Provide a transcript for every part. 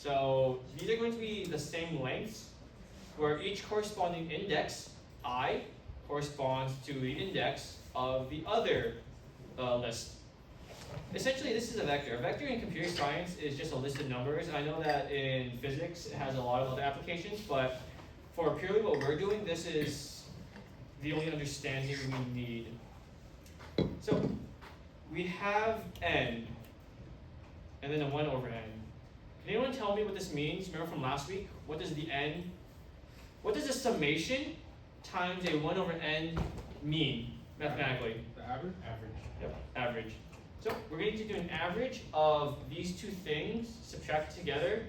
So these are going to be the same lengths, where each corresponding index, I, corresponds to the index of the other list. Essentially, this is a vector. A vector in computer science is just a list of numbers. I know that in physics it has a lot of other applications, but for purely what we're doing, this is the only understanding we need. So we have n, and then a 1 over n. Can anyone tell me what this means? Remember from last week? What does the n, what does the summation times a 1 over n mean mathematically? The average? Yep, average. So we're going to do an average of these two things subtracted together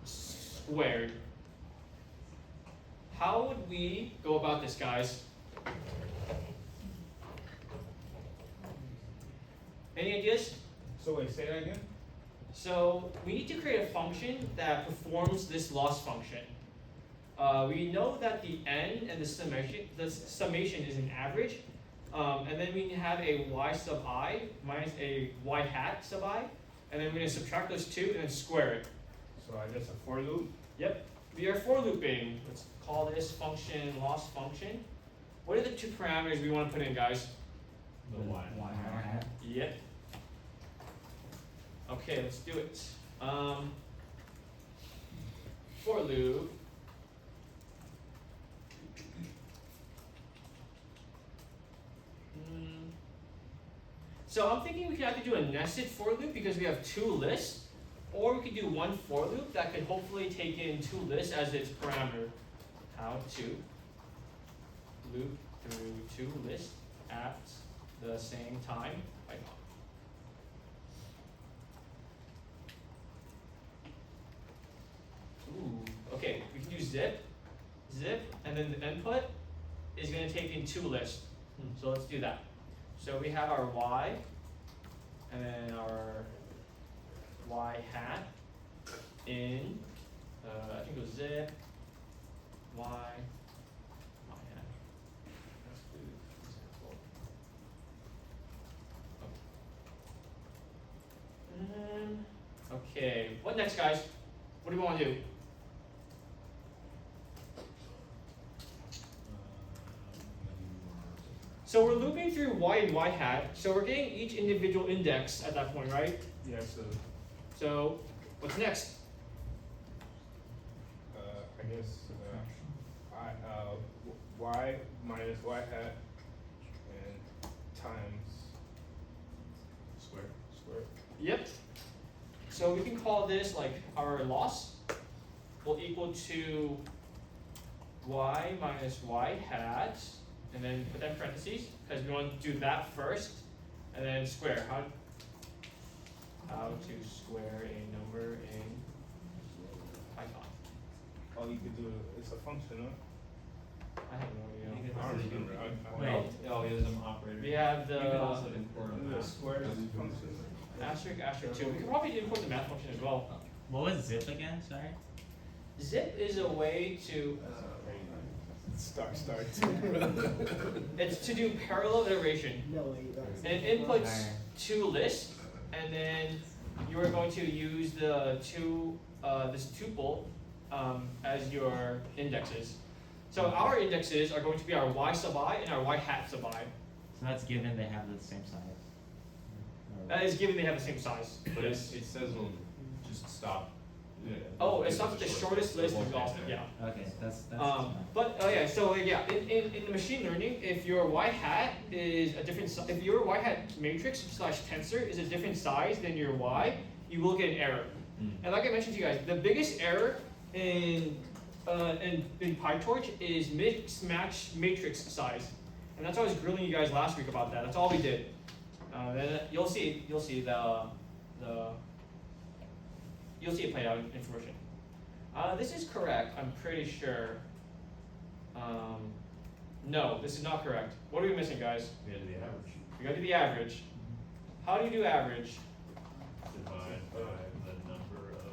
squared. How would we go about this, guys? Any ideas? So wait, say that again? So we need to create a function that performs this loss function. We know that the n and the summation is an average. And then we have a y sub I minus a y hat sub I. And then we're going to subtract those two and then square it. So I guess a for loop? Yep. We are for looping. Let's call this function loss function. What are the two parameters we want to put in, guys? The y hat. Yep. Okay, let's do it. For loop. So I'm thinking we could either do a nested for loop because we have two lists, or we could do one for loop that could hopefully take in two lists as its parameter. How to loop through two lists at the same time. Python. Ooh, okay, we can do zip, and then the input is going to take in two lists. So let's do that. So we have our y, and then our y hat in, I think it was zip, y hat. Let's do example. Okay, what next, guys? What do we want to do? So we're looping through y and y hat, so we're getting each individual index at that point, right? Yeah, So what's next? I guess y minus y hat and times square. Yep. So we can call this like our loss will equal to y minus y hat, and then put that in parentheses because we want to do that first, and then square. How to square a number in Python. All you could do is a function, huh? I have no idea. I don't remember. Wait, oh, yeah, there's an operator. We have You can also import a The math. square function. asterisk 2. We could probably import the math function as well. What was zip again? Sorry. Zip is a way to Start. it's to do parallel iteration. And it inputs two lists, and then you are going to use the this tuple as your indexes. So our indexes are going to be our y sub I and our y hat sub I. So that's given they have the same size. That is given they have the same size. But it says it'll just stop. Oh, it stops at the shortest list exhausted, yeah. Okay, that's But yeah, so yeah, in machine learning, if your y hat is a different if your y hat matrix slash tensor is a different size than your y, you will get an error. And like I mentioned to you guys, the biggest error in PyTorch is mismatch matrix size, and that's why I was grilling you guys last week about that. That's all we did. Then you'll see it played out in fruition. This is correct, I'm pretty sure. No, this is not correct. What are we missing, guys? We had to do the average. We gotta do the average. How do you do average? Divide by the number of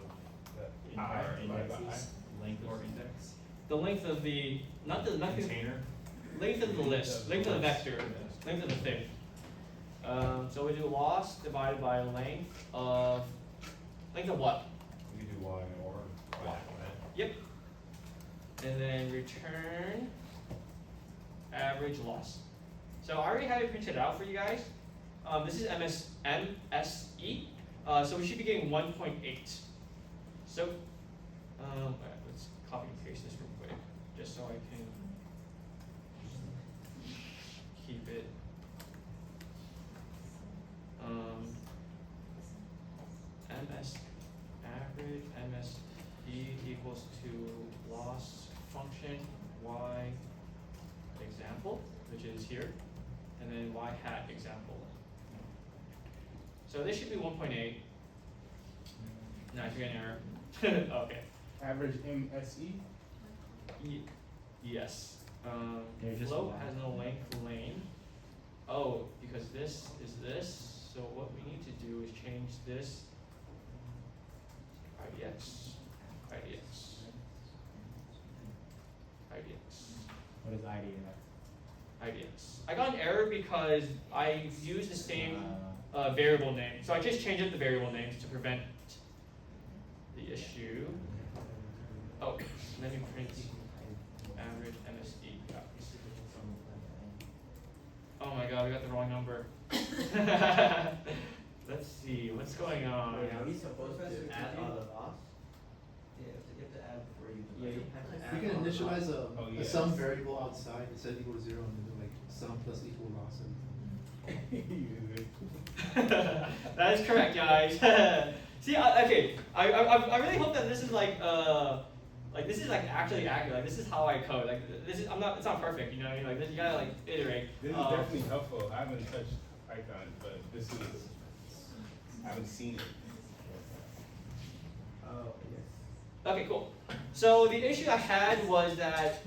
I divided by indexes, length or index. The length of the, not the Container. length of the list, length of the vector, length of the thing. So we do loss divided by length of what? You do y or y hat, right? Yep. And then return average loss. So I already have it printed out for you guys. This is MSE. So we should be getting 1.8. So alright, let's copy and paste this real quick, just so I can keep it. MS average MSE equals to loss function y example, which is here, and then y hat example. So this should be 1.8. No, I forget an error. Okay. Average MSE. Yes. They're just Float long. has no length lane. Oh, because this is this. So what we need to do is change this IDX, IDX, IDX, What is ID? IDX. I got an error because I used the same variable name. So I just changed up the variable names to prevent the issue. Oh, let me print average MSE. Yeah. Oh my god, we got the wrong number. Let's see, what's going on? Wait, are we supposed to add all the loss? Yeah, you have to add before you. Yeah, you have to add You can all the initialize loss. Oh, a yes. sum variable outside, it says equal to 0, and then do like sum plus equal loss. That is correct, guys. See, okay, I really hope that this is like this is like actually accurate. Like this is how I code. Like this is it's not perfect. You know what I mean? Like this, you gotta like iterate. This is definitely helpful. I haven't touched Python, but this is, I haven't seen it. Oh, yes. Okay, cool. So the issue I had was that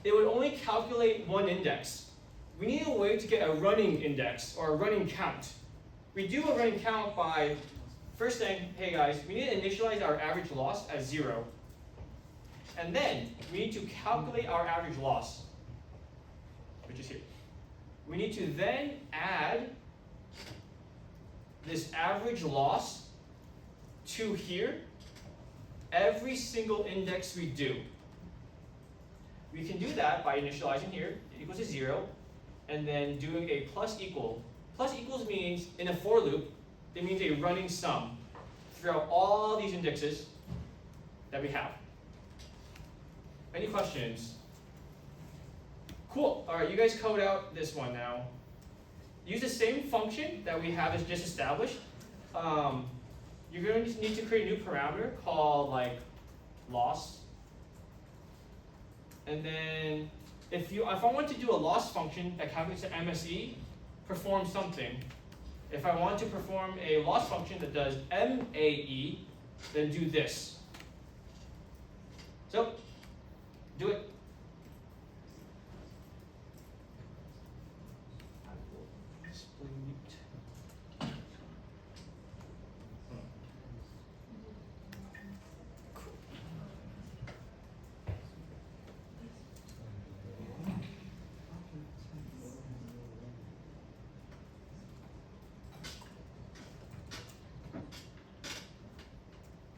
it would only calculate one index. We need a way to get a running index or a running count. We do a running count by, first thing, hey guys, we need to initialize our average loss as 0. And then we need to calculate our average loss, which is here. We need to then add this average loss to here every single index we do. We can do that by initializing here, equals to 0, and then doing a plus equal. Plus equals means, in a for loop, it means a running sum throughout all these indexes that we have. Any questions? Cool. All right, you guys code out this one now. Use the same function that we have as just established. You're going to need to create a new parameter called like loss. And then if I want to do a loss function that calculates the MSE, perform something. If I want to perform a loss function that does MAE, then do this. So, do it. Split.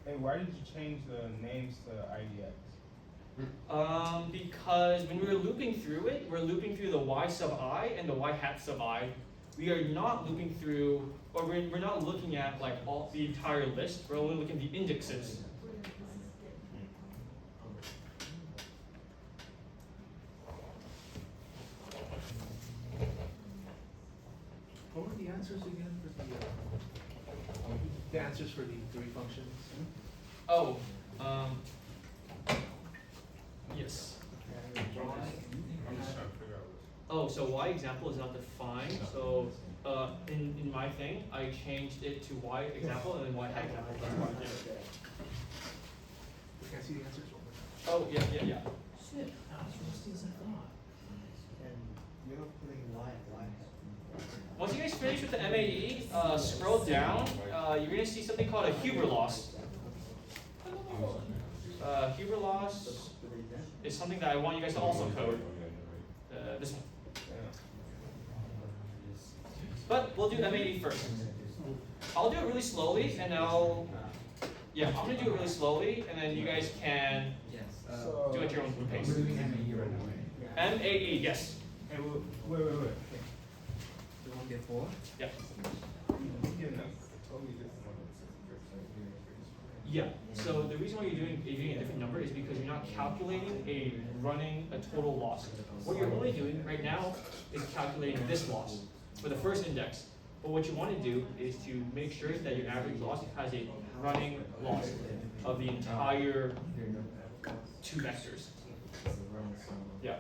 Hey, why did you change the names to IDX? Because when we're looping through it, we're looping through the y sub I and the y hat sub I. We are not looping through, or we're not looking at like all the entire list. We're only looking at the indexes. What were the answers again for the answers for the 3 functions? Oh, yes. I'm just trying to figure out Oh, so y example is not defined. So in my thing, I changed it to y example and then y hat example. That's what I did. Can I see the answers one more time? Oh, yeah. Shit, that's rusty as I thought. And you're putting y. Once you guys finish with the MAE, scroll down. You're going to see something called a Huber loss. Huber loss is something that I want you guys to also code. This one. But we'll do MAE first. I'll do it really slowly, and I'll Yeah, I'm gonna do it really slowly, and then you guys can Yes. So. do it at your own pace. We're doing MAE right now. MAE, yes. Hey, wait. The one before? Yep. You know, told me this one. Yeah. So the reason why you're doing a different number is because you're not calculating a total loss. What you're only doing right now is calculating this loss for the first index. But what you want to do is to make sure that your average loss has a running loss of the entire two vectors. Yeah.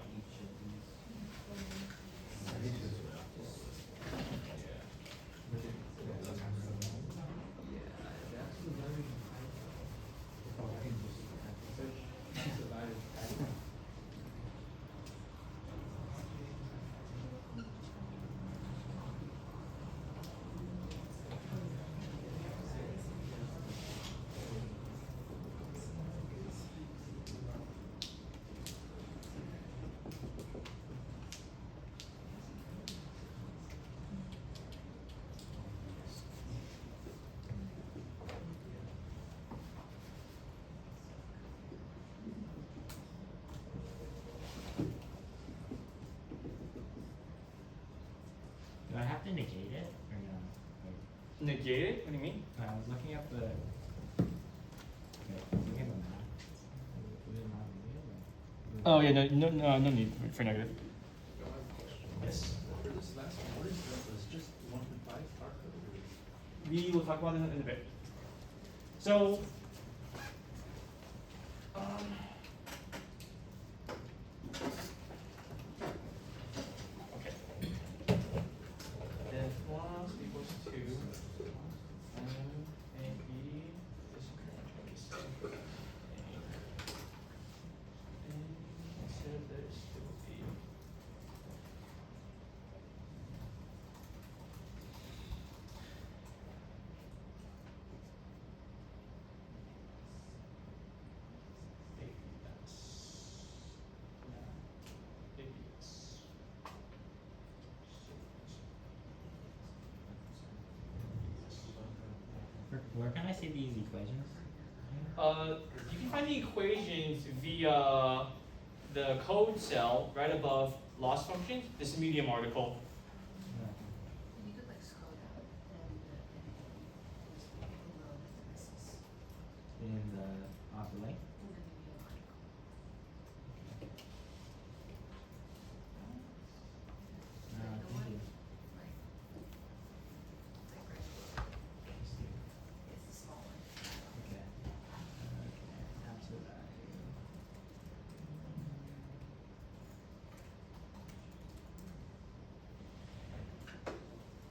Do I have to negate it or no? Negate it? What do you mean? I was looking at the. Okay, I was looking at the map. Was it not negated, or- Oh yeah, no need for negative. Yes. For this last one, what is that? It's just 1.5 part of it. We will talk about it in a bit. So, okay. If loss equals to M and B, this is pretty much what we say. And instead of this, it will be. Where can I see these equations? You can find the equations via the code cell right above loss functions. This medium article. You could like scroll down and In the off the link? then the video article. Thank you. Like right below. It's the small one. Okay. Okay. Absolute value.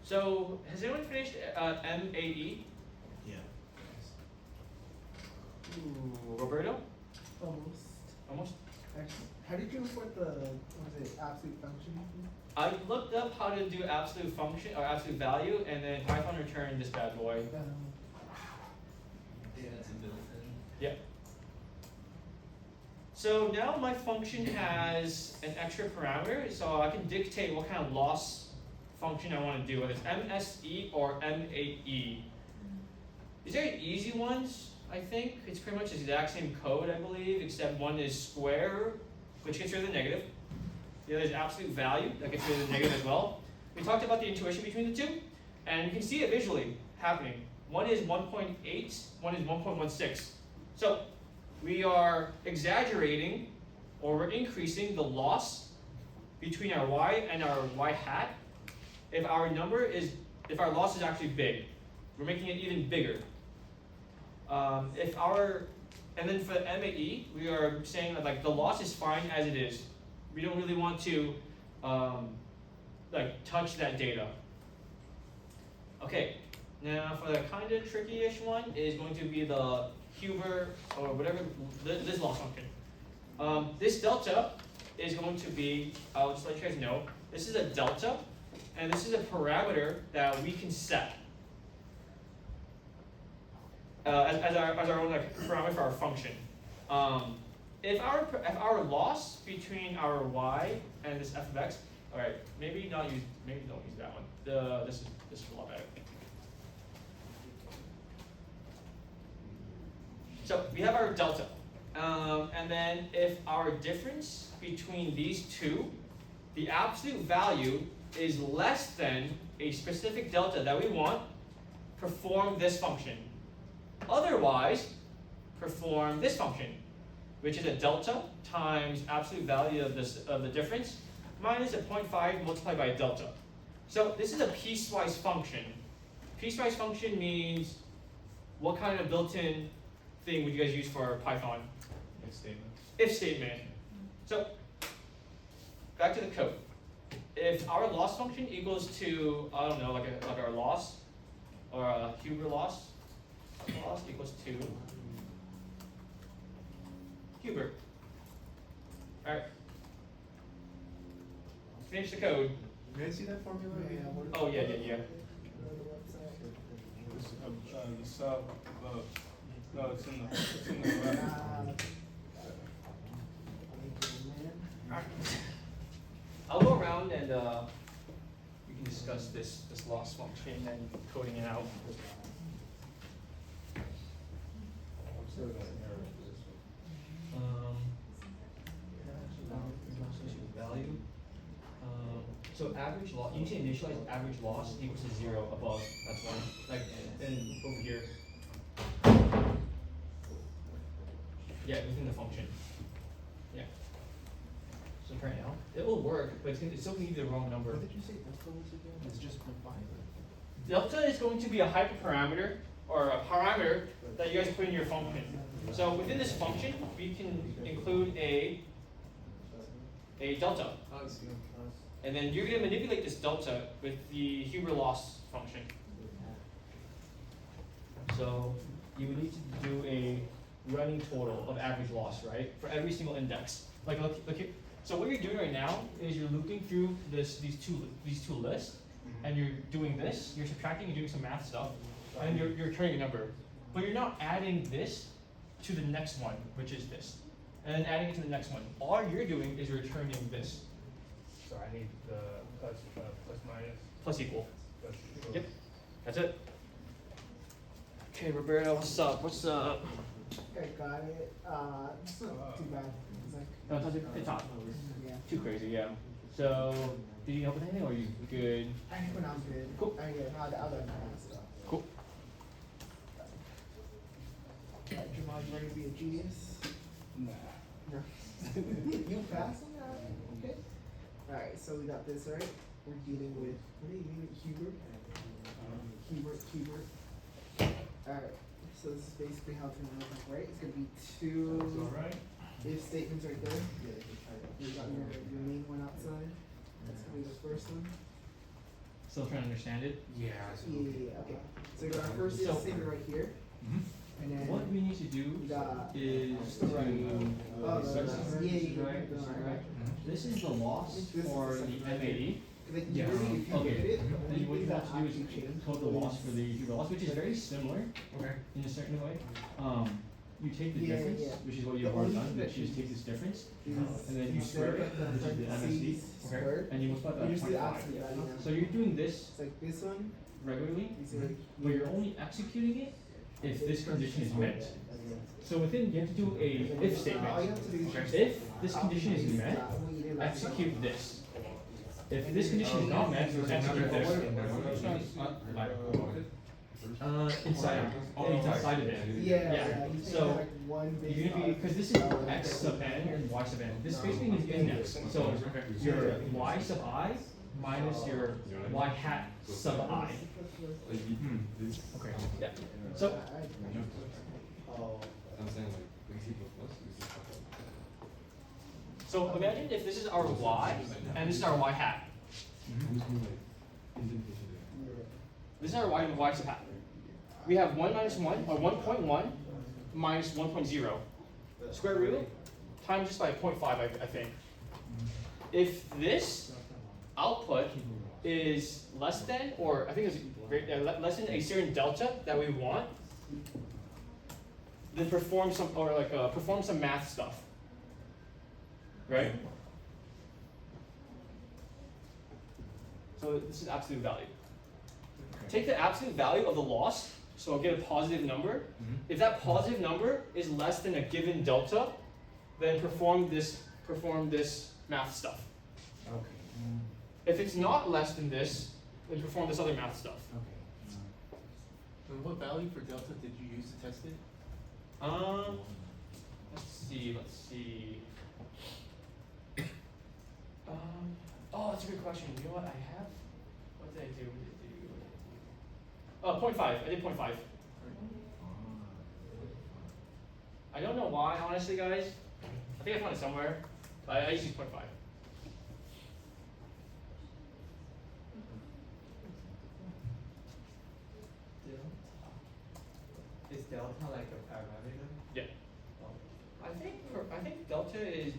So, has anyone finished MAE? Yeah. Ooh, Roberto? Almost. Almost. Actually, how did you report the, what was it, absolute function? I looked up how to do absolute function or absolute value, and then Python returned this bad boy. Yeah, it's a built-in. Yeah. So now my function has an extra parameter, so I can dictate what kind of loss function I want to do, whether it's MSE or MAE. These are easy ones, I think. It's pretty much the exact same code, I believe, except one is square, which gets rid of the negative. The other is absolute value, that gets rid of the negative as well. We talked about the intuition between the two, and you can see it visually happening. One is 1.8, one is 1.16. So we are exaggerating, or we're increasing the loss between our y and our y hat if our loss is actually big. We're making it even bigger. And then for MAE, we are saying that like the loss is fine as it is. We don't really want to like touch that data. Okay, now for the kind of tricky-ish one is going to be the Huber or whatever this loss function. This delta is going to be, I'll just let you guys know, this is a delta, and this is a parameter that we can set as our own like parameter for our function. If our loss between our y and this f of x, all right, maybe don't use that one. This is a lot better. So we have our delta. And then if our difference between these two, the absolute value is less than a specific delta that we want, perform this function. Otherwise, perform this function, which is a delta times absolute value of the difference minus a 0.5 multiplied by a delta. So this is a piecewise function. Piecewise function means what kind of built-in thing would you guys use for Python? If statement. If statement. So back to the code. If our loss function equals to, I don't know, like our loss or a Huber loss equals to Huber. All right. Finish the code. May I see that formula again? Oh yeah. The sub, no, it's in the left. I'll go around and we can discuss this loss function and coding it out. Value. So average loss. You need to initialize average loss equals to 0 above. That's one. Like and over here. Yeah, within the function. Yeah. So right now, it will work, but it's still going to give you the wrong number. What did you say delta was again? It's just 0.5. Delta is going to be a hyperparameter or a parameter that you guys put in your function. So within this function, we can include a delta. Oh, I see. And then you're going to manipulate this delta with the Huber loss function. So you would need to do a running total of average loss, right? For every single index. Like look here. So what you're doing right now is you're looping through these two lists, and you're doing this. You're subtracting. You're doing some math stuff, and you're returning a number. But you're not adding this to the next one, which is this, and then adding it to the next one. All you're doing is returning this So I need the plus minus. plus equal. Plus equal. Yep. That's it. Okay, Roberto, what's up? What's up? Okay, got it. It's not too bad. It's like, No, it's not yeah. too crazy, yeah. So, did you help with anything, or are you good? I think when I'm good. Cool. I get how the other stuff. Cool. Alright, Jamal, you ready to be a genius? Nah. No. You pass on that? Okay. Alright, so we got this, right? We're dealing with, what do you mean, Huber? Huber. Alright, so this is basically how it's gonna look like, right? It's gonna be two Alright. if statements right there. You got your main one outside. That's gonna be the first one. Still trying to understand it? Yeah. Yeah, okay. So we got our first if So- statement right here. And then What we need to do we got is to, Oh, this is yeah. right, this is right. This is the loss This is for the the second MAE. like Yeah. really, if you Okay. look at it, Then what you that have to do actually is changed code the loss for the Huber loss, which is very similar Okay. in a certain way. You take the Yeah, difference, yeah. which is what The you've already only done, thing that which is take this difference, is and then you square it, which is the MSD, squared. and you multiply You that just do the 0.5. absolute value now. So you're doing this It's like this one, regularly, you see like. but you're only executing it if this condition is met. So within, you have to do a if All you statement. have to do is just If this condition is copy met, what you did last time. execute this. If this condition is not met, execute this. Inside, it's inside of it. Yeah, you take So like one big. you're gonna be, because this is x sub n and y sub n. This basically means index. So your y sub I minus your y hat sub I. Okay. Yeah. So So imagine if this is our y and this is our y hat. This is our y and y sub hat. We have 1 minus 1, or 1.1 minus 1.0. Square root times this by 0.5, I think. If this output is less than, or I think it's less than a certain delta that we want, then perform some, or like perform some math stuff. Right? So this is absolute value. Take the absolute value of the loss So I'll get a positive number. Mhm. If that positive number is less than a given delta, then perform this math stuff. Okay. If it's not less than this, then perform this other math stuff. Okay. And what value for delta did you use to test it? Let's see. Oh, that's a good question. You know what I have? What did I do? Oh, 0.5. I did 0.5. I don't know why, honestly, guys. I think I found it somewhere. But I just used 0.5. Is delta like a parameter? Yeah. Oh. I think delta is.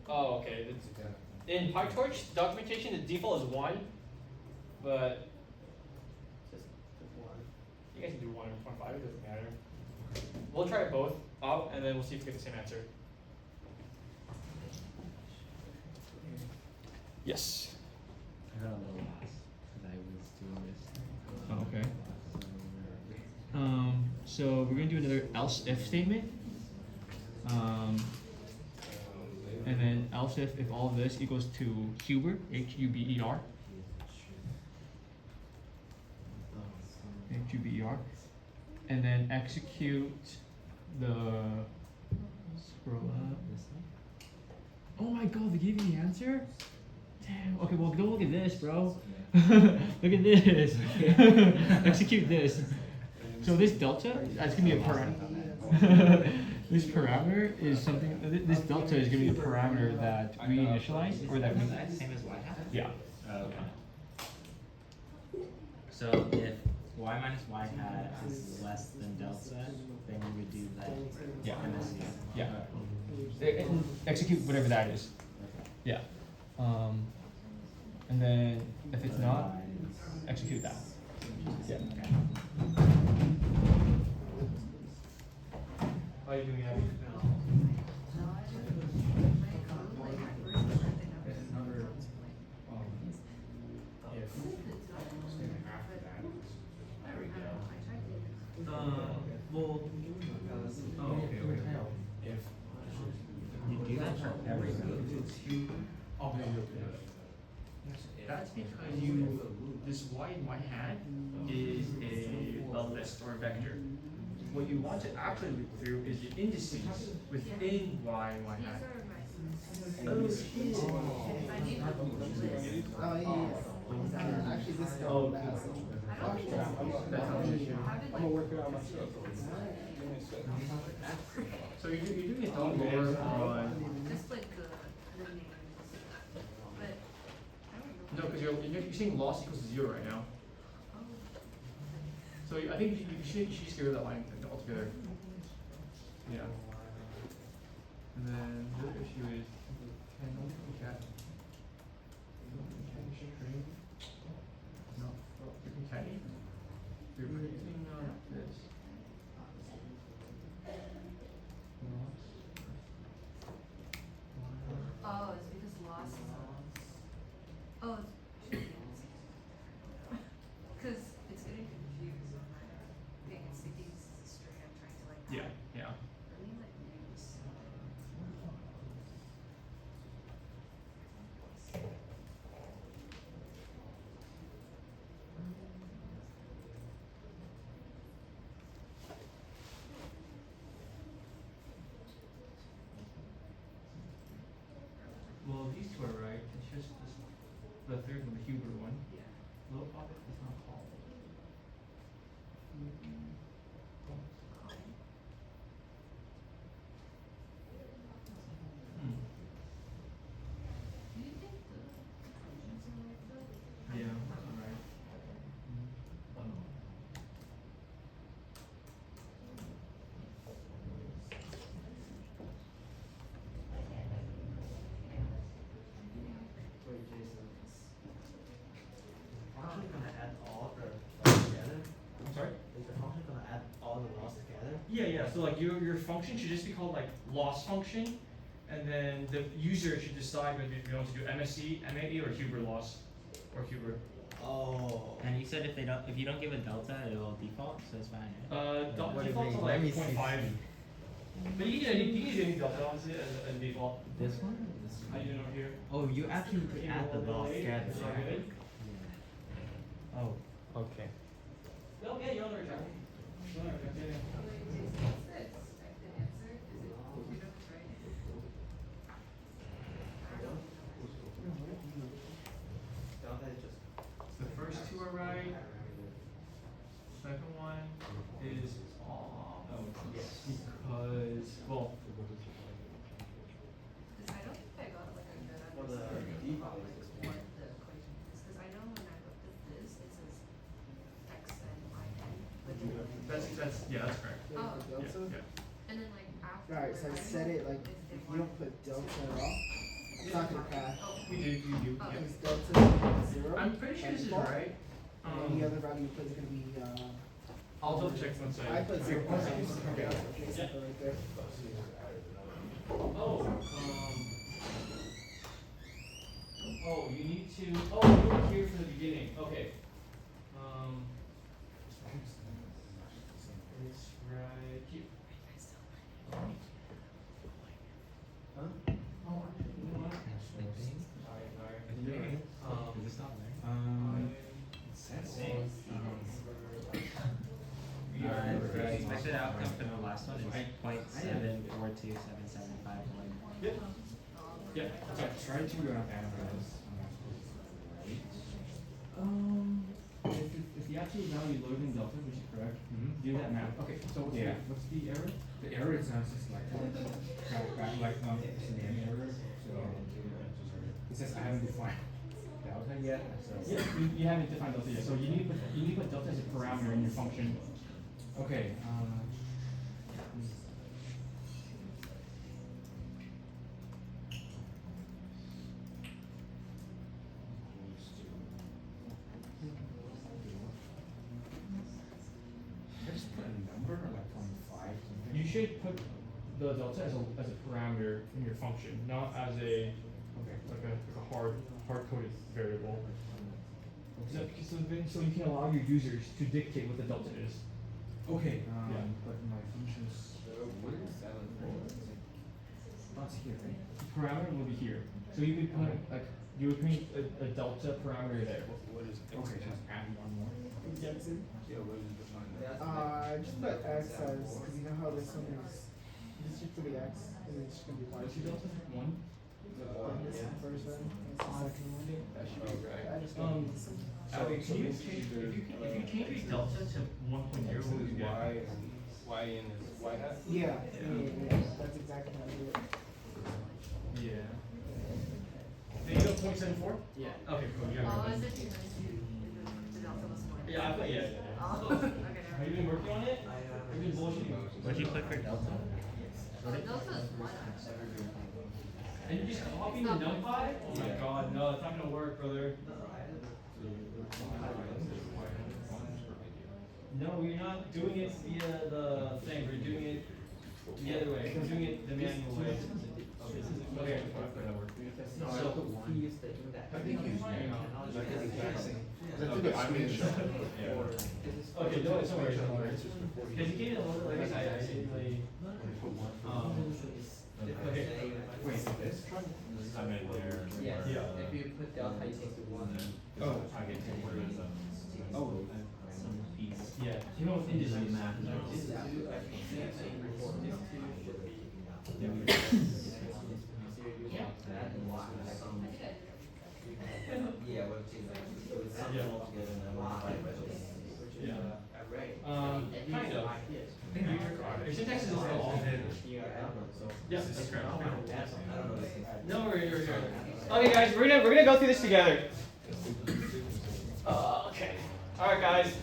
Oh, okay. In PyTorch documentation, the default is 1, but Just one. you guys can do 1 or 0.5. It doesn't matter. We'll try it both out, and then we'll see if we get the same answer. Yes. I got a little lost because I was doing this. Oh, okay. So we're gonna do another else if statement. And then else if all of this equals to Huber, Huber, Huber, and then execute the scroll up. Oh my god, they gave me the answer? Damn. Okay, well don't look at this, bro. Look at this. Execute this. So this delta, that's gonna be a parameter. This parameter is something. This delta is gonna be the parameter that we initialize, or that we. Is that the same as y hat? Yeah. Okay. So if y minus y hat is less than delta, then we would do that. Yeah. MSC. Yeah. Execute whatever that is. Okay. Yeah. And then if it's not, execute that. Yeah. How are you doing, Abby? No, I didn't. My code, like, at first, I think I was. Another, if It's not- after that, I don't know, I tried to. Well, oh, okay. If You do that for every move. oh, That's because you, this y in y hat is a list or a vector. What you want to actually loop through is the indices within y and y These hat. are my. Oh shit. I need the whole list. Oh, yeah. Actually, this is Oh, bad. I don't think that's. That's how it is. How did I'm gonna like? work it out myself. So you're doing a dot more on, Just like the names. But, I don't know. no, because you're saying loss equals to 0 right now. Oh. So I think you should just get rid of that line altogether. Yeah. And then the other issue is, can we cat? String? No, freaking catty. You're using this. Oh, it's because loss is on. Oh, because it's getting confused on my thing. It's thinking this is a string. I'm trying to like. Yeah, yeah. Let me like use. Well, these two are right. It's just this, the third one, the Huber one. Yeah. Low pocket is not called. Hmm. Do you think the functions are like that? Yeah, that's alright. wait, Jason. Function gonna add all the loss together? I'm sorry? Is the function gonna add all the loss together? Yeah, yeah. So like your function should just be called like loss function, and then the user should decide whether you want to do MSE, MAE, or Huber loss, or Huber. Oh. And you said if you don't give a delta, it'll default, so it's fine. Right? Don't What default if to they- like let me see. 0.5. But you can use any delta honestly as a default. This one? Or this How you doing over here? Oh, you actually could add the loss together. Is that right? good? Oh, okay. No, yeah, you're on the right track. You're on the right track, yeah, yeah. What's the expected answer? Is it, you know, it's right? Delta is just. The first two are right. Second one is off. Because, well, Cause I don't think I got like a good Well, the understanding default of is what the equation is, cause I know when I looked at this, it says x and y n, but then, that's correct. Yeah, Oh. for delta. Yeah. and then like after. Alright, so I set it like, if you don't put delta at all, it's not gonna pass. Oh, We do, Oh. yeah. Because delta is 0. I'm pretty sure by this is default, right. And any other value you put is gonna be, I'll double check one second. I put 0. Okay. Basically right there. Oh, oh, you need to, oh, you were here for the beginning, okay. It's right here. Huh? Oh, you know what? Sorry. Is this not there? Expected outcome for the last one is 0.742775. Yep. Yeah, okay. Try to analyze. If the absolute value lower than delta, which is correct, do that math. Okay, so what's the error? The error is just like it's an error. So it says I haven't defined delta yet. So Yeah, you haven't defined delta yet, so you need to put delta as a parameter in your function. okay. I just put a number like from 5 to You should put the delta as a parameter in your function, not as a hard coded variable. So you can allow your users to dictate what the delta is. Okay, Yeah. but my functions. That's here, right? The parameter will be here. So you would put you would paint a delta parameter there. Okay, just add one more. Jackson. Yeah, what is defined? Just put x as, because you know how this one is, this should be x, and then it's gonna be y. What's your delta? 1? And this is the first one, and this is the second one. That should be right. I just got Um, this one. Can you change, if you change your delta to 1.0, X what would is you get? Y, Y in is Y hat? Yeah, that's exactly how I do it. Yeah. Did you go 0.74? Yeah. Okay, cool, you got oh, it. is it too nice to, the delta was more? Yeah, I thought, yeah. Oh, okay. Have you been working on it? I, Have you been bullshitting? What'd you put for delta? Oh, delta is one actually. And you just copy the numpy? Oh my god, no, it's not gonna work, brother. No, you're not doing it via the thing, we're doing it the other way, we're doing it the manual way. Okay. No, I put one. He used to do that. I think you- Yeah. Like the exact same. Okay, I mean, Okay, no, it's alright. Because you gave it a little, like, I didn't really, okay. Wait, this? I mean, there. Yes, Yeah. if you put delta equals to 1. Oh. I get to where it's Oh. some piece. Yeah, you know what's indices? This 2, I think, this 2 should be. Yeah, what is it? Yeah. Kind of. Your syntax is a little off. Yes, that's correct. No, we're here. Okay, guys, we're gonna go through this together. Okay. All right, guys.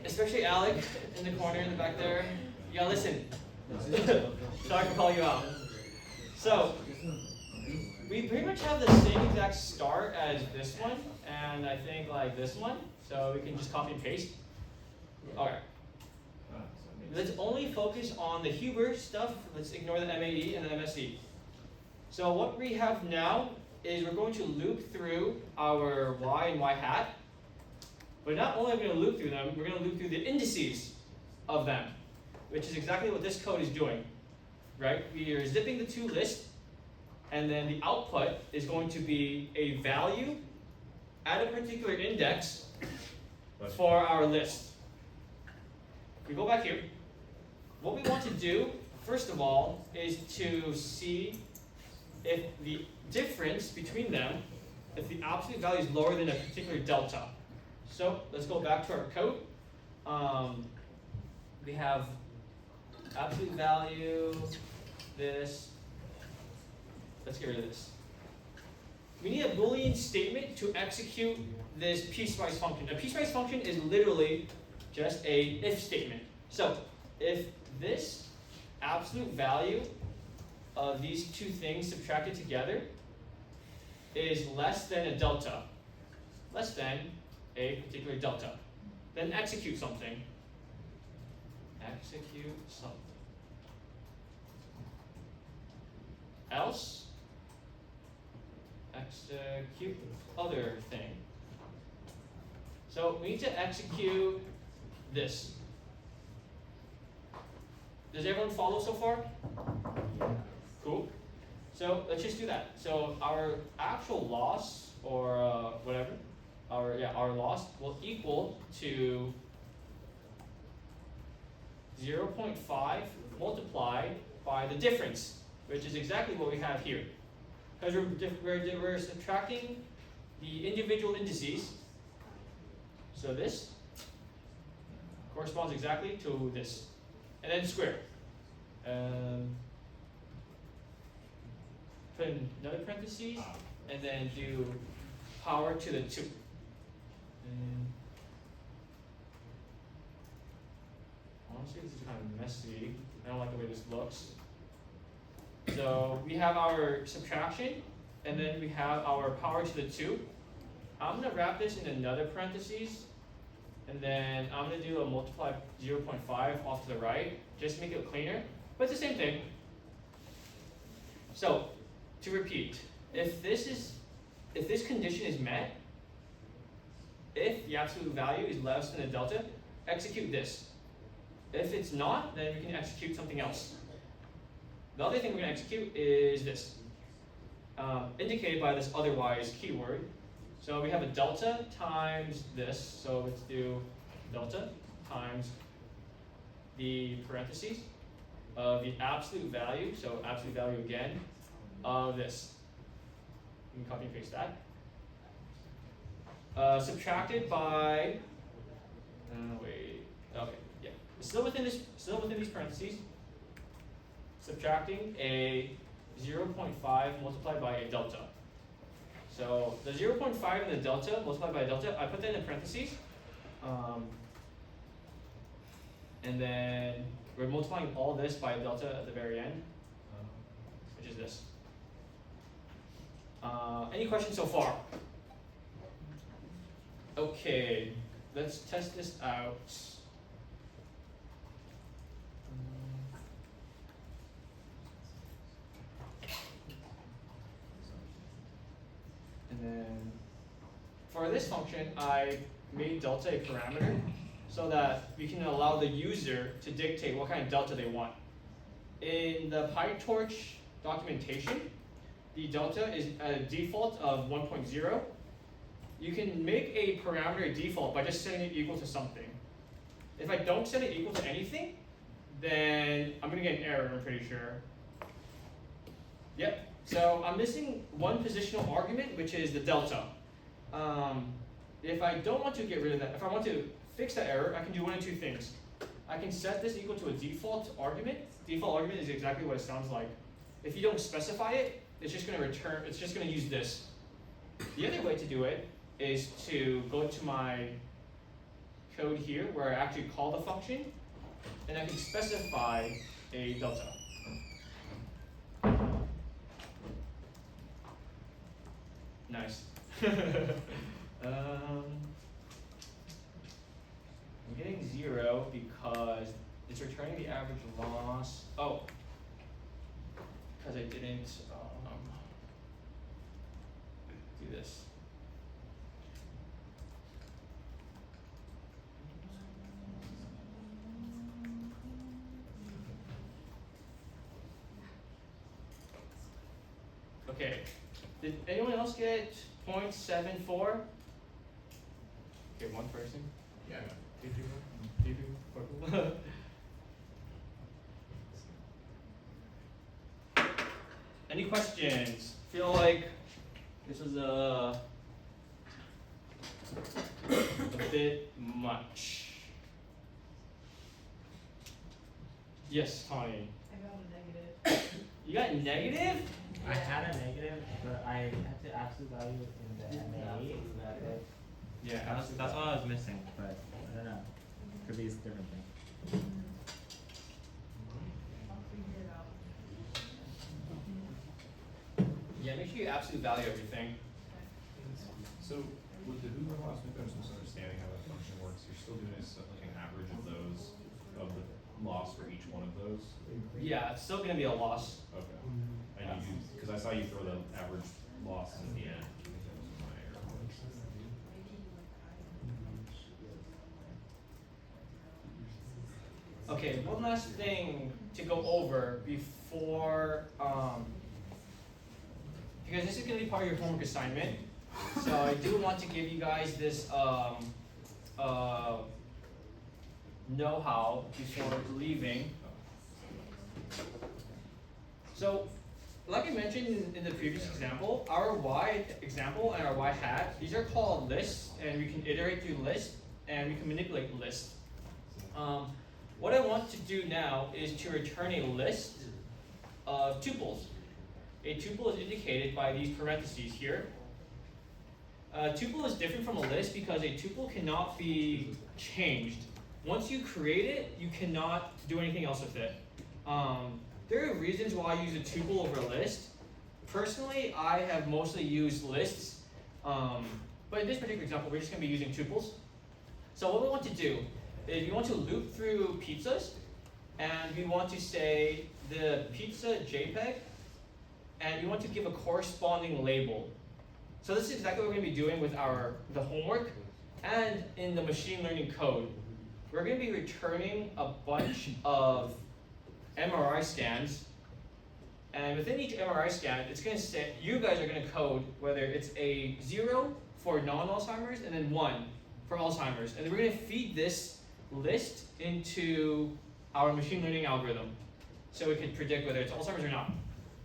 Especially Alec in the corner in the back there. You gotta listen. So I can call you out. So we pretty much have the same exact start as this one, and I think like this one. So we can just copy and paste. Okay. Let's only focus on the Huber stuff. Let's ignore the MAE and the MSE. So what we have now is we're going to loop through our y and y hat. But not only are we going to loop through them, we're going to loop through the indices of them, which is exactly what this code is doing, right? We are zipping the two lists, and then the output is going to be a value at a particular index for our list. If we go back here, what we want to do, first of all, is to see if the difference between them, if the absolute value is lower than a particular delta. So let's go back to our code. We have absolute value, this. Let's get rid of this. We need a Boolean statement to execute this piecewise function. A piecewise function is literally just a if statement. So if this absolute value of these two things subtracted together is less than a delta, less than a particular delta, then execute something. Execute something. Else, execute other thing. So we need to execute this. Does everyone follow so far? Cool. So let's just do that. So our actual loss, or whatever, our loss will equal to 0.5 multiplied by the difference, which is exactly what we have here. Because we're subtracting the individual indices. So this corresponds exactly to this. And then square. Put in another parentheses, and then do power to the 2. And honestly, this is kind of messy. I don't like the way this looks. So we have our subtraction, and then we have our power to the 2. I'm going to wrap this in another parentheses, and then I'm going to do a multiply 0.5 off to the right, just to make it cleaner, but it's the same thing. So, to repeat, if this condition is met, if the absolute value is less than a delta, execute this. If it's not, then we can execute something else. The other thing we're going to execute is this, indicated by this otherwise keyword. So we have a delta times this, so let's do delta times the parentheses of the absolute value, so absolute value again, of this. You can copy and paste that. Subtracted by, still within these parentheses, subtracting a 0.5 multiplied by a delta. So the 0.5 and the delta multiplied by a delta, I put that in parentheses. And then we're multiplying all this by a delta at the very end, which is this. Any questions so far? Okay, let's test this out. And then for this function, I made delta a parameter so that we can allow the user to dictate what kind of delta they want. In the PyTorch documentation, the delta is at a default of 1.0. You can make a parameter default by just setting it equal to something. If I don't set it equal to anything, then I'm gonna get an error, I'm pretty sure. Yep, so I'm missing one positional argument, which is the delta. If I don't want to get rid of that, if I want to fix that error, I can do one of two things. I can set this equal to a default argument. Default argument is exactly what it sounds like. If you don't specify it, it's just gonna return, it's just gonna use this. The other way to do it is to go to my code here where I actually call the function, and I can specify a delta. Nice. I'm getting 0 because it's returning the average loss. Oh, because I didn't. do this. Okay. Did anyone else get 0.74? Okay, one person. Yeah. Two people. Three people. Four people. Any questions? Feel like this was a bit much. Yes, Tony. I got a negative. You got negative? I had a negative, but I had to absolute value in the MA. But Yeah, that's all I was missing, but I don't know. Could be a different thing. I'll figure it out. Yeah, make sure you absolute value everything. So with the Hoover loss, maybe I'm just understanding how that function works. You're still doing like an average of those, of the loss for each one of those? Yeah, it's still gonna be a loss. Okay. I know you, because I saw you throw the average loss in the end. I think that was my error. Okay, one last thing to go over before, because this is gonna be part of your homework assignment. So I do want to give you guys this, know-how before leaving. So, like I mentioned in the previous example, our Y example and our Y hat, these are called lists, and we can iterate through lists, and we can manipulate lists. What I want to do now is to return a list of tuples. A tuple is indicated by these parentheses here. A tuple is different from a list because a tuple cannot be changed. Once you create it, you cannot do anything else with it. There are reasons why I use a tuple over a list. Personally, I have mostly used lists, but in this particular example, we're just going to be using tuples. So what we want to do is we want to loop through pizzas, and we want to say the pizza JPEG, and we want to give a corresponding label. So this is exactly what we're going to be doing with the homework and in the machine learning code. We're going to be returning a bunch of MRI scans, and within each MRI scan, it's going to say, you guys are going to code whether it's a 0 for non-Alzheimer's and then 1 for Alzheimer's. And then we're going to feed this list into our machine learning algorithm so we can predict whether it's Alzheimer's or not.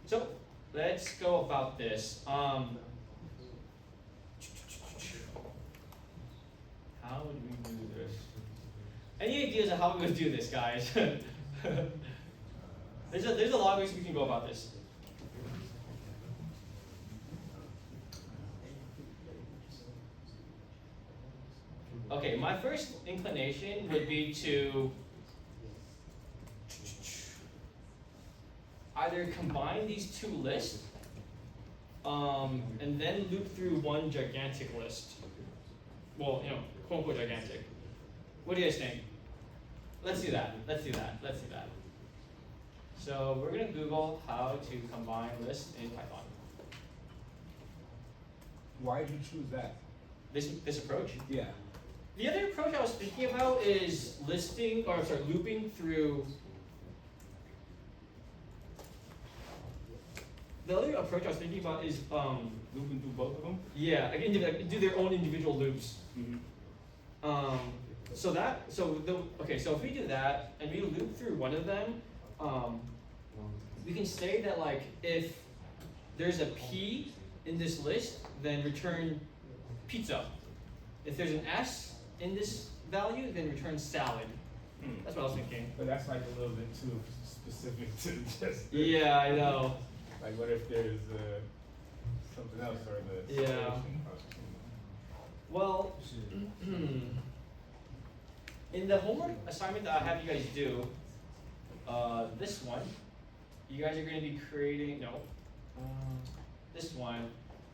So let's go about this. How would we do this? Any ideas of how we would do this, guys? There's a lot of ways we can go about this. Okay, my first inclination would be to either combine these two lists and then loop through one gigantic list. Well, quote unquote gigantic. What do you guys think? Let's do that. So we're going to Google how to combine lists in Python. Why did you choose that? This approach? Yeah. The other approach I was thinking about is looping through. The other approach I was thinking about is Looping through both of them? yeah, I can do their own individual loops. Mm-hmm. So if we do that and we loop through one of them, we can say that like if there's a P in this list, then return pizza. If there's an S in this value, then return salad. That's what I was thinking. But that's like a little bit too specific to just. Yeah, I know. Like, what if there's something else or the Yeah. situation? Well, in the homework assignment that I have you guys do, this one, you guys are going to be creating, this one.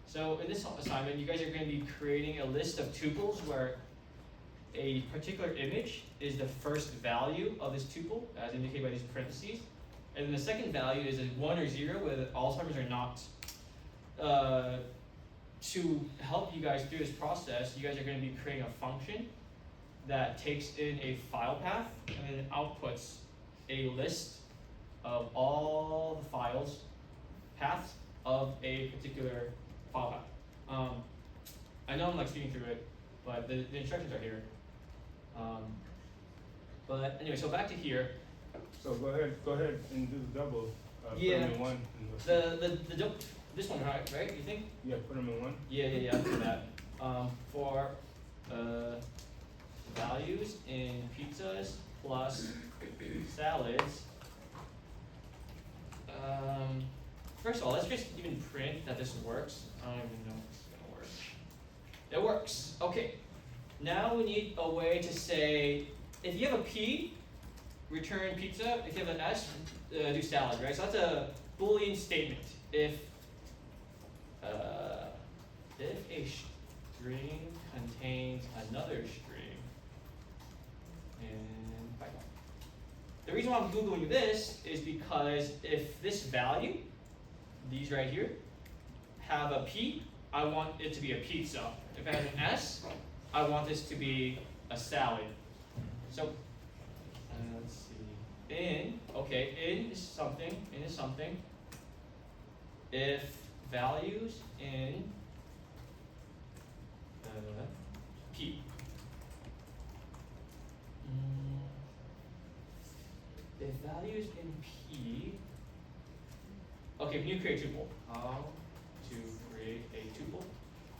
So in this assignment, you guys are going to be creating a list of tuples where a particular image is the first value of this tuple, as indicated by these parentheses. And then the second value is a 1 or 0, whether Alzheimer's or not. to help you guys through this process, you guys are going to be creating a function that takes in a file path and then outputs a list of all the files, paths of a particular file path. I know I'm like speaking through it, but the instructions are here. But anyway, so back to here. So go ahead and do the double. Yeah. Put them in one. And This one, right? You think? yeah, put them in one. Yeah. I'll do that. For values in pizzas plus salads. First of all, let's just even print that this works. I don't even know if it's gonna work. It works. Okay. Now we need a way to say, if you have a P, return pizza. If you have an S, do salad, right? So that's a Boolean statement. If a string contains another string in Python. The reason why I'm Googling this is because if this value, these right here, have a P, I want it to be a pizza. If it has an S, I want this to be a salad. So, let's see. In is something, If values in P. If values in P, okay, when you create a tuple, how to create a tuple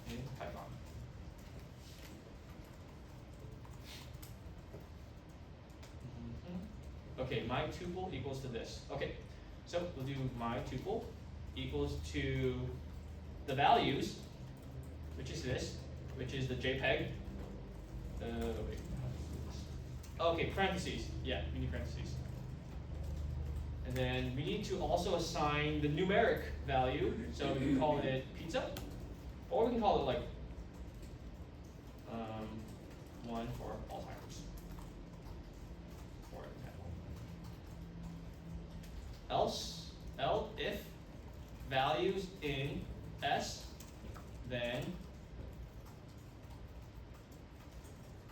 in Python. Okay, my tuple equals to this. Okay, so we'll do my tuple equals to the values, which is this, which is the JPEG. Wait. Okay, parentheses. Yeah, we need parentheses. And then we need to also assign the numeric value. So we can call it pizza, or we can call it like 1 for Alzheimer's, for example. If values in S, then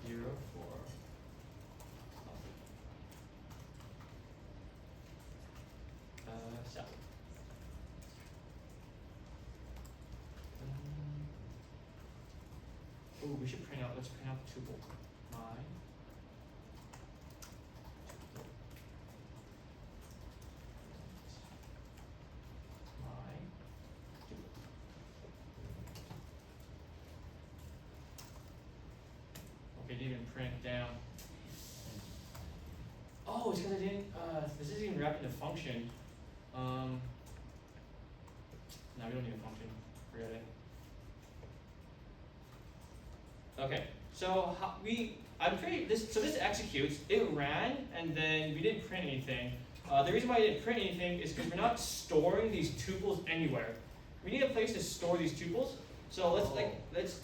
0 for salad. Oh, let's print out the tuple. My tuple. Okay, didn't even print down. Oh, it's because I didn't, this isn't even wrapped in a function. No, we don't need a function. Forget it. Okay, so this executes, it ran, and then we didn't print anything. The reason why I didn't print anything is because we're not storing these tuples anywhere. We need a place to store these tuples. So let's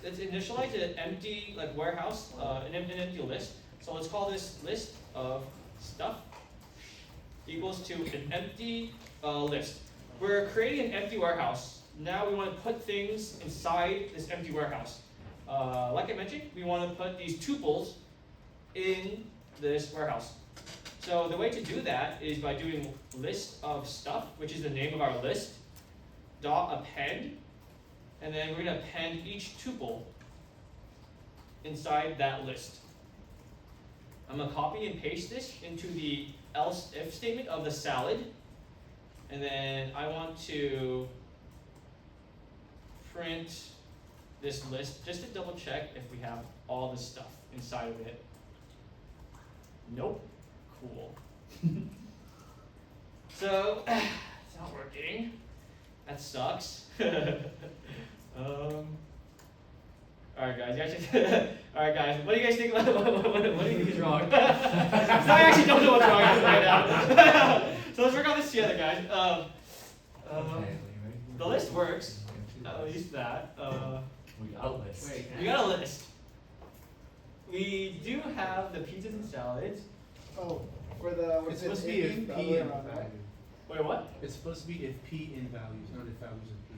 initialize an empty warehouse, an empty list. So let's call this list of stuff equals to an empty list. We're creating an empty warehouse. Now we want to put things inside this empty warehouse. Like I mentioned, we want to put these tuples in this warehouse. So the way to do that is by doing list of stuff, which is the name of our list, dot append, and then we're going to append each tuple inside that list. I'm going to copy and paste this into the else if statement of the salad, and then I want to print this list just to double check if we have all the stuff inside of it. Nope. Cool. So it's not working. That sucks. Alright guys, alright guys, what do you guys think? What do you think is wrong? So I actually don't know what's wrong right now. So let's work on this together, guys. The list works. At least that. We got a list. We got a list. We do have the pizzas and salads. Oh, for the It's supposed to be if the P other way in around, right? value. Wait, what? It's supposed to be if P in values, not if values in P.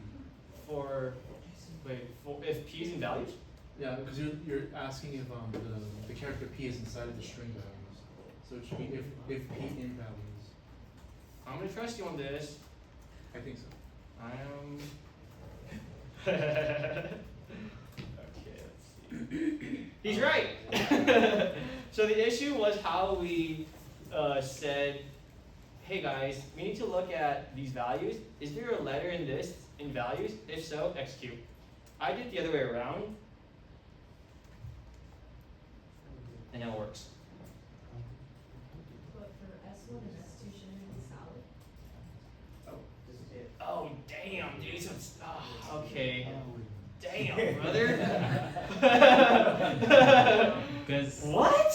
For Wait, if p is in values? Yeah, because you're asking if the character P is inside of the string values. So it should be if P in values. I'm gonna trust you on this. I think so. I am. Okay, let's see. He's right. So the issue was how we said, hey guys, we need to look at these values. Is there a letter in this in values? If so, execute. I did the other way around, and now it works. But for S1 and S2, shouldn't it be solid? Oh damn, dude. So it's, okay. Damn, brother. Because What?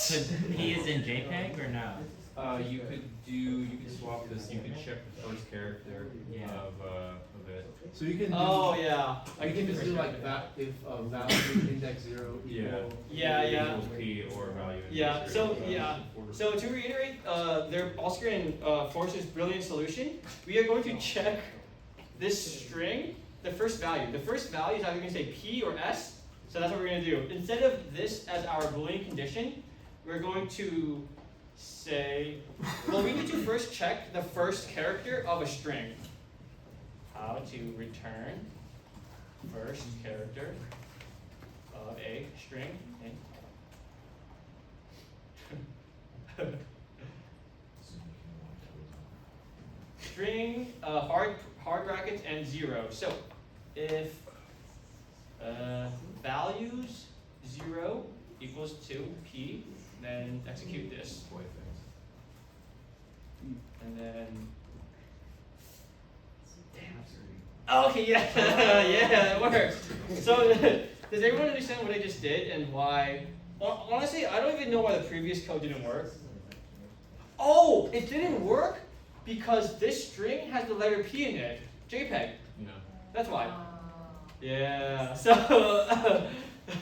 he is in JPEG or no? You could swap this, you could check the first character Yeah. of it. So you can do, Oh yeah. I you can can just do like that if value index 0 equal. Yeah. Equals P or value. Yeah, index so, zero equals yeah. order. So to reiterate, their Oscar and Forrest's brilliant solution, we are going to check this string, the first value. The first value is either going to say P or S, so that's what we're going to do. Instead of this as our Boolean condition, we're going to say, well, we need to first check the first character of a string. How to return first character of a string. String, hard brackets, and 0. So, if values 0 equals to P, then execute this. And then, damn. Okay, yeah, yeah, it works. So, does everyone understand what I just did and why? Honestly, I don't even know why the previous code didn't work. Oh, it didn't work because this string has the letter P in it. JPEG. Yeah. That's why. Yeah. So.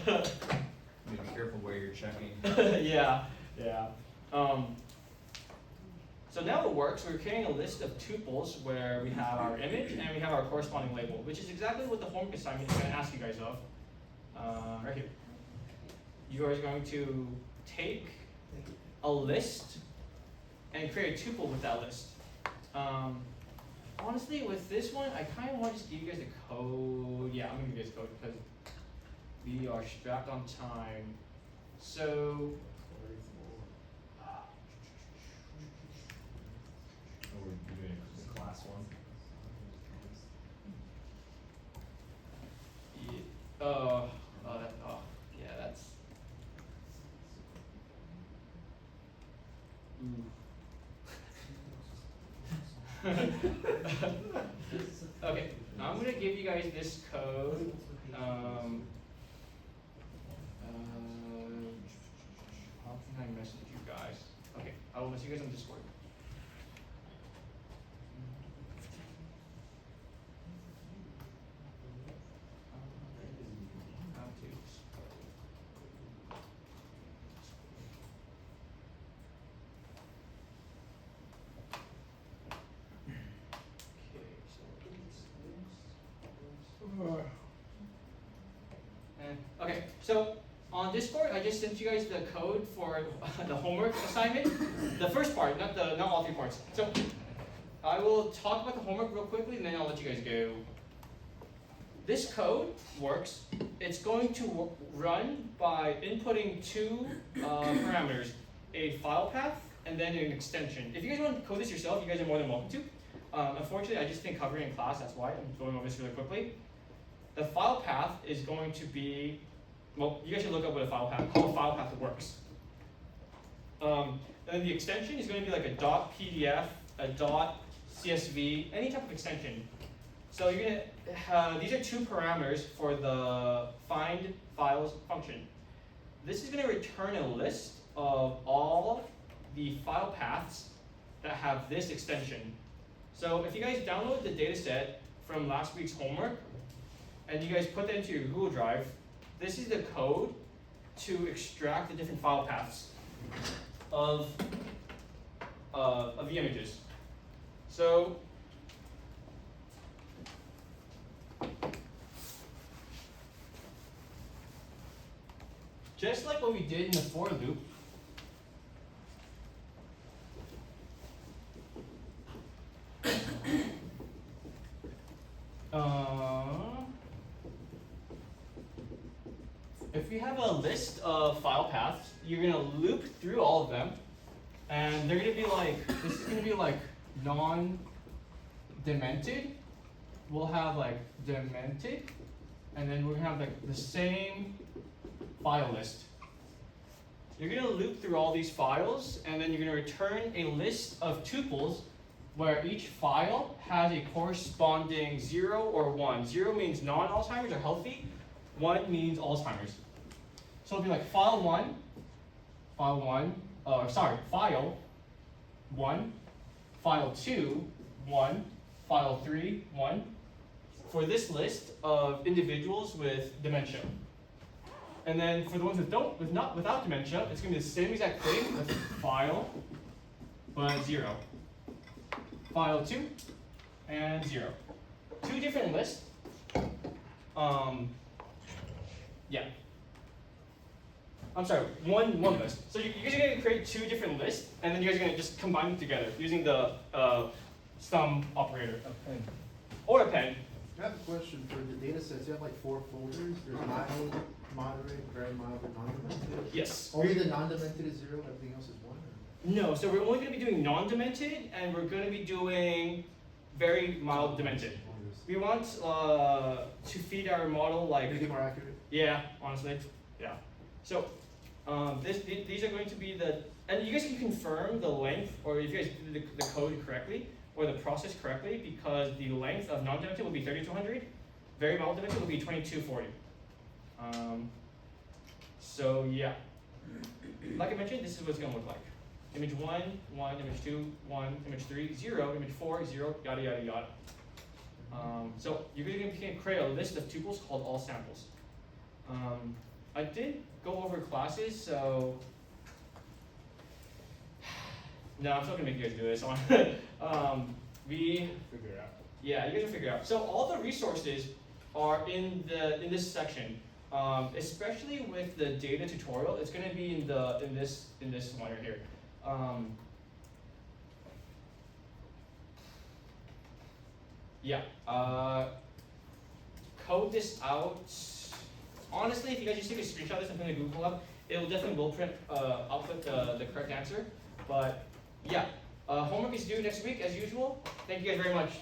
Be careful where you're checking. Yeah. So now it works. We're creating a list of tuples where we have our image and we have our corresponding label, which is exactly what the homework assignment is going to ask you guys of. Right here. You are going to take a list and create a tuple with that list. Honestly, with this one, I kind of want to just give you guys the code. Yeah, I'm going to give you guys the code because we are strapped on time. So, Or we're doing the class one. yeah, that's. Okay, I'm gonna give you guys this code. How can I message you guys? Okay, I will message you guys on Discord. How to Okay, so on Discord, I just sent you guys the code for the homework assignment. The first part, not all 3 parts. So I will talk about the homework real quickly, and then I'll let you guys go. This code works. It's going to run by inputting 2 parameters, a file path and then an extension. If you guys want to code this yourself, you guys are more than welcome to. Unfortunately, I just didn't cover it in class, that's why I'm going over this really quickly. The file path is going to be, well, you guys should look up what a file path, how a file path works. And then the extension is going to be like a .pdf, a .csv, any type of extension. So you're gonna, these are 2 parameters for the find files function. This is gonna return a list of all the file paths that have this extension. So if you guys download the data set from last week's homework, and you guys put that into your Google Drive, this is the code to extract the different file paths of the images. So just like what we did in the for loop, if we have a list of file paths, you're gonna loop through all of them, and they're gonna be like, this is gonna be like non-demented. We'll have like demented, and then we're gonna have like the same file list. You're gonna loop through all these files, and then you're gonna return a list of tuples where each file has a corresponding 0 or 1. 0 means non-Alzheimer's or healthy, 1 means Alzheimer's. So it'll be like file 1, file 1, file 2, 1, file 3, 1, for this list of individuals with dementia. And then for the ones without dementia, it's going to be the same exact thing with file, but 0. File 2, and 0. 2 different lists. Yeah. I'm sorry, one list. So you guys are going to create 2 different lists, and then you guys are going to just combine them together using the sum operator. A pen. Or a pen. I have a question for the data sets. You have like 4 folders. There's mild, moderate, very mild, and non-demented. Yes. Only the non-demented is 0. Everything else is 1. Or? No, so we're only going to be doing non-demented, and we're going to be doing very mild demented. We want to feed our model like. Make it more accurate. Yeah, honestly, yeah. So these are going to be the, and you guys can confirm the length, or if you guys did the code correctly or the process correctly, because the length of non-demented will be 3200, very mild demented will be 2240. So yeah, like I mentioned, this is what it's going to look like. Image 1, 1, image 2, 1, image 3, 0, image 4, 0, yada yada yada. So you're going to create a list of tuples called all samples. I did go over classes, so no, I'm still gonna make you guys do this. We Figure it out. Yeah, you guys will figure it out. So all the resources are in this section. Especially with the data tutorial, it's gonna be in this one right here. Yeah. Code this out. Honestly, if you guys just take a screenshot of this and put it in the Google Hub, it'll definitely will print output the correct answer. But yeah, homework is due next week as usual. Thank you guys very much.